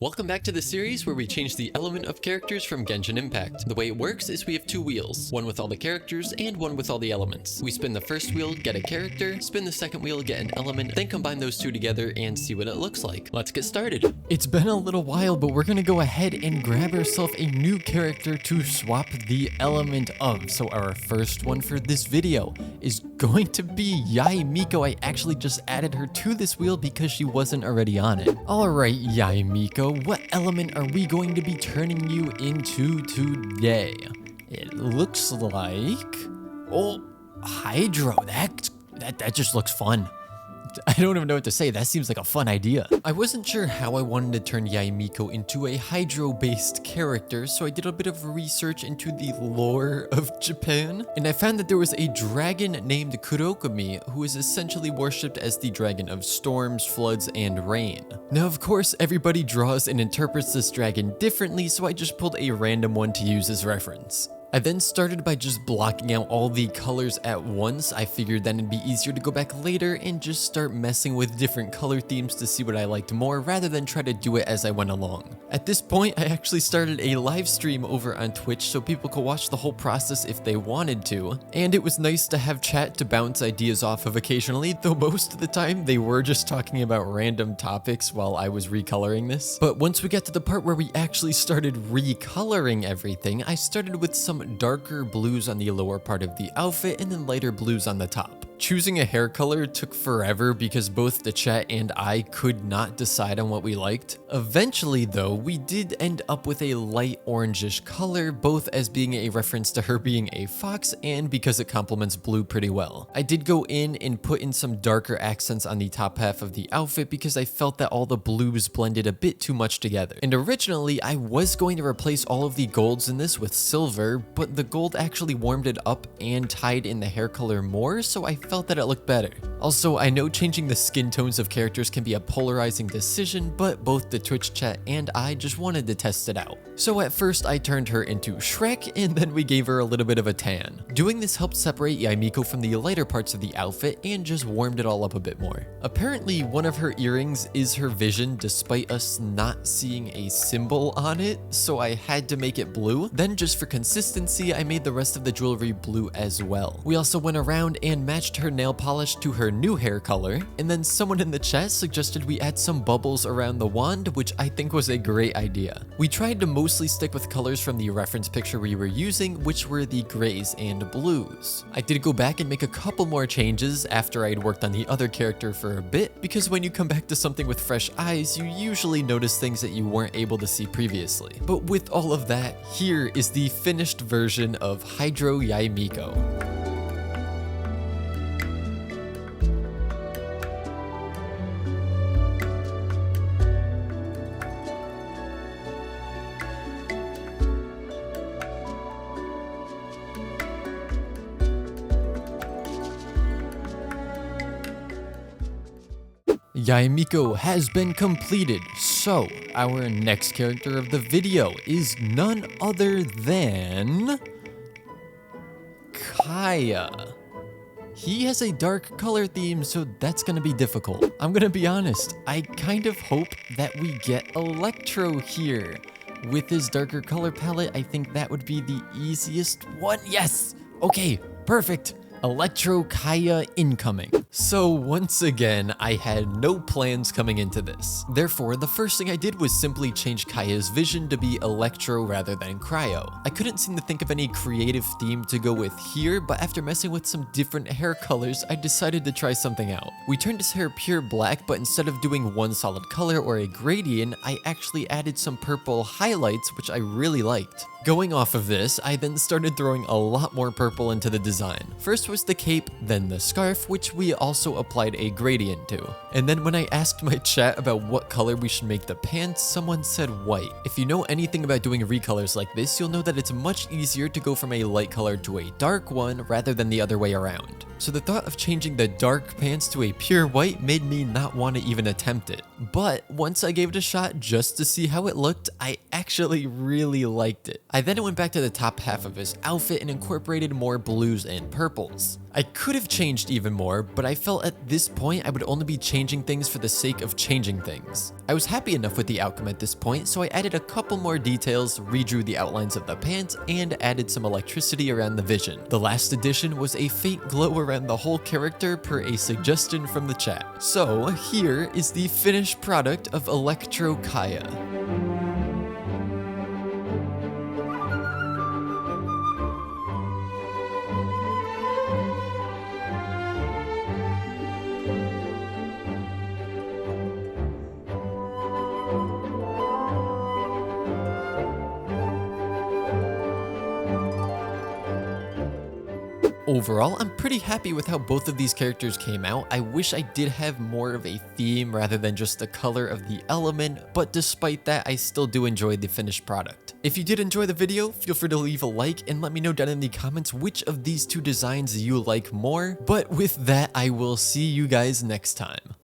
Welcome back to the series where we change the element of characters from Genshin Impact. The way it works is we have two wheels, one with all the characters and one with all the elements. We spin the first wheel, get a character, spin the second wheel, get an element, then combine those two together and see what it looks like. Let's get started. It's been a little while, but we're gonna go ahead and grab ourselves a new character to swap the element of. So our first one for this video is going to be Yae Miko. I actually just added her to this wheel because she wasn't already on it. Alright, Yae Miko, what element are we going to be turning you into today? It looks like... oh, Hydro. That just looks fun. I don't even know what to say. That seems like a fun idea. I wasn't sure how I wanted to turn Yae Miko into a Hydro-based character, so I did a bit of research into the lore of Japan, and I found that there was a dragon named Kurokumi who is essentially worshipped as the dragon of storms, floods, and rain. Now, of course, everybody draws and interprets this dragon differently, so I just pulled a random one to use as reference. I then started by just blocking out all the colors at once. I figured then it'd be easier to go back later and just start messing with different color themes to see what I liked more rather than try to do it as I went along. At this point, I actually started a live stream over on Twitch so people could watch the whole process if they wanted to. And it was nice to have chat to bounce ideas off of occasionally, though most of the time they were just talking about random topics while I was recoloring this. But once we got to the part where we actually started recoloring everything, I started with some darker blues on the lower part of the outfit and then lighter blues on the top. Choosing a hair color took forever because both the chat and I could not decide on what we liked. Eventually though, we did end up with a light orangish color, both as being a reference to her being a fox and because it complements blue pretty well. I did go in and put in some darker accents on the top half of the outfit because I felt that all the blues blended a bit too much together. And originally I was going to replace all of the golds in this with silver, but the gold actually warmed it up and tied in the hair color more, so I felt that it looked better. Also, I know changing the skin tones of characters can be a polarizing decision, but both the Twitch chat and I just wanted to test it out. So at first I turned her into Shrek and then we gave her a little bit of a tan. Doing this helped separate Yae Miko from the lighter parts of the outfit and just warmed it all up a bit more. Apparently one of her earrings is her vision despite us not seeing a symbol on it, so I had to make it blue. Then just for consistency, I made the rest of the jewelry blue as well. We also went around and matched her nail polish to her new hair color, and then someone in the chat suggested we add some bubbles around the wand, which I think was a great idea. We tried to mostly stick with colors from the reference picture we were using, which were the grays and blues. I did go back and make a couple more changes after I'd worked on the other character for a bit, because when you come back to something with fresh eyes, you usually notice things that you weren't able to see previously. But with all of that, here is the finished version of Hydro Yae Miko. Yae Miko has been completed, so our next character of the video is none other than... Kaeya. He has a dark color theme, so that's gonna be difficult. I'm gonna be honest, I kind of hope that we get Electro here. With his darker color palette, I think that would be the easiest one. Yes! Okay, perfect. Electro Kaeya incoming. So once again, I had no plans coming into this. Therefore, the first thing I did was simply change Kaeya's vision to be Electro rather than Cryo. I couldn't seem to think of any creative theme to go with here, but after messing with some different hair colors, I decided to try something out. We turned his hair pure black, but instead of doing one solid color or a gradient, I actually added some purple highlights, which I really liked. Going off of this, I then started throwing a lot more purple into the design. First was the cape, then the scarf, which we also applied a gradient to. And then when I asked my chat about what color we should make the pants, someone said white. If you know anything about doing recolors like this, you'll know that it's much easier to go from a light color to a dark one rather than the other way around. so the thought of changing the dark pants to a pure white made me not want to even attempt it. But once I gave it a shot just to see how it looked, I actually really liked it. I then went back to the top half of his outfit and incorporated more blues and purples. I could have changed even more, but I felt at this point I would only be changing things for the sake of changing things. I was happy enough with the outcome at this point, so I added a couple more details, redrew the outlines of the pants, and added some electricity around the vision. The last addition was a faint glow around the whole character per a suggestion from the chat. So here is the finished product of Electro Kaeya. Overall, I'm pretty happy with how both of these characters came out. I wish I did have more of a theme rather than just the color of the element, but despite that, I still do enjoy the finished product. If you did enjoy the video, feel free to leave a like and let me know down in the comments which of these two designs you like more. But with that, I will see you guys next time.